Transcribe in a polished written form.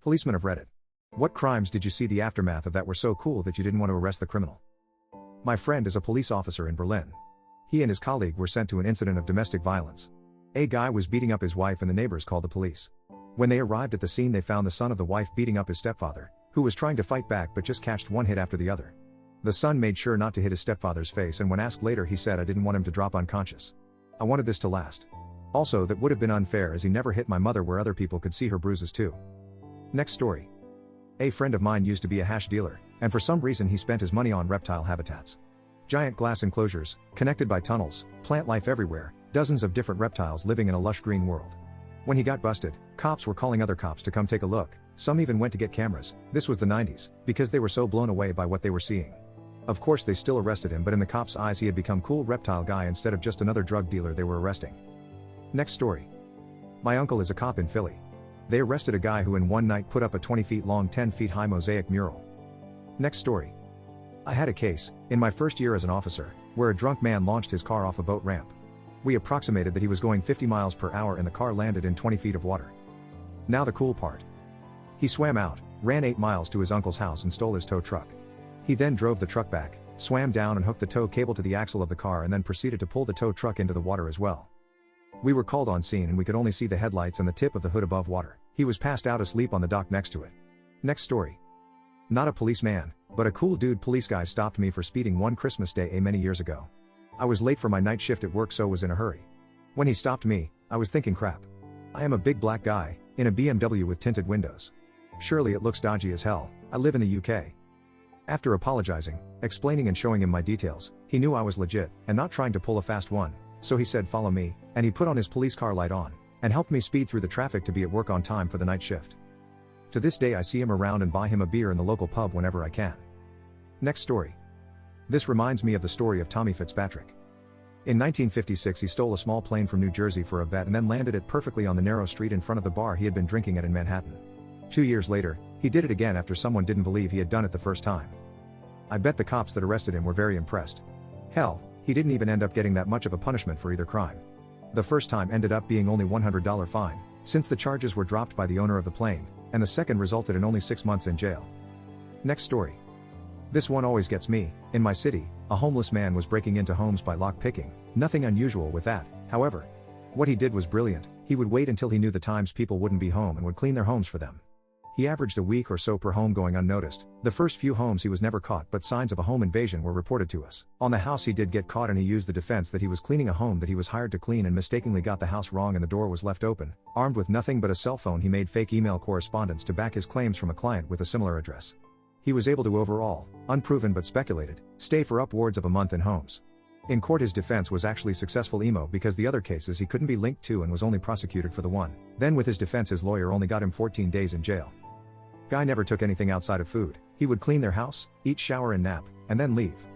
Policemen of Reddit. What crimes did you see the aftermath of that were so cool that you didn't want to arrest the criminal? My friend is a police officer in Berlin. He and his colleague were sent to an incident of domestic violence. A guy was beating up his wife and the neighbors called the police. When they arrived at the scene, they found the son of the wife beating up his stepfather, who was trying to fight back but just catched one hit after the other. The son made sure not to hit his stepfather's face, and when asked later he said, "I didn't want him to drop unconscious. I wanted this to last. Also, that would have been unfair as he never hit my mother where other people could see her bruises too." Next story. A friend of mine used to be a hash dealer, and for some reason he spent his money on reptile habitats. Giant glass enclosures, connected by tunnels, plant life everywhere, dozens of different reptiles living in a lush green world. When he got busted, cops were calling other cops to come take a look. Some even went to get cameras. This was the 90s, because they were so blown away by what they were seeing. Of course they still arrested him, but in the cops' eyes he had become cool reptile guy instead of just another drug dealer they were arresting. Next story. My uncle is a cop in Philly. They arrested a guy who in one night put up a 20 feet long 10 feet high mosaic mural. Next story. I had a case, in my first year as an officer, where a drunk man launched his car off a boat ramp. We approximated that he was going 50 miles per hour and the car landed in 20 feet of water. Now the cool part. He swam out, ran 8 miles to his uncle's house and stole his tow truck. He then drove the truck back, swam down and hooked the tow cable to the axle of the car and then proceeded to pull the tow truck into the water as well. We were called on scene and we could only see the headlights and the tip of the hood above water. He was passed out asleep on the dock next to it. Next story. Not a policeman, but a cool dude. Police guy stopped me for speeding one Christmas day many years ago. I was late for my night shift at work, so was in a hurry. When he stopped me, I was thinking, crap. I am a big black guy, in a BMW with tinted windows. Surely it looks dodgy as hell. I live in the UK. After apologizing, explaining and showing him my details, he knew I was legit, and not trying to pull a fast one, so he said follow me, and he put on his police car light on, and helped me speed through the traffic to be at work on time for the night shift. To this day I see him around and buy him a beer in the local pub whenever I can. Next story. This reminds me of the story of Tommy Fitzpatrick. In 1956 he stole a small plane from New Jersey for a bet and then landed it perfectly on the narrow street in front of the bar he had been drinking at in Manhattan. 2 years later, he did it again after someone didn't believe he had done it the first time. I bet the cops that arrested him were very impressed. Hell, he didn't even end up getting that much of a punishment for either crime. The first time ended up being only $100 fine, since the charges were dropped by the owner of the plane, and the second resulted in only 6 months in jail. Next story. This one always gets me. In my city, a homeless man was breaking into homes by lock-picking. Nothing unusual with that, however. What he did was brilliant. He would wait until he knew the times people wouldn't be home and would clean their homes for them. He averaged a week or so per home going unnoticed. The first few homes he was never caught, but signs of a home invasion were reported to us. On the house he did get caught, and he used the defense that he was cleaning a home that he was hired to clean and mistakenly got the house wrong and the door was left open. Armed with nothing but a cell phone, he made fake email correspondence to back his claims from a client with a similar address. He was able to overall, unproven but speculated, stay for upwards of a month in homes. In court his defense was actually successful emo because the other cases he couldn't be linked to and was only prosecuted for the one. Then with his defense his lawyer only got him 14 days in jail. Guy never took anything outside of food. He would clean their house, eat, shower and nap, and then leave.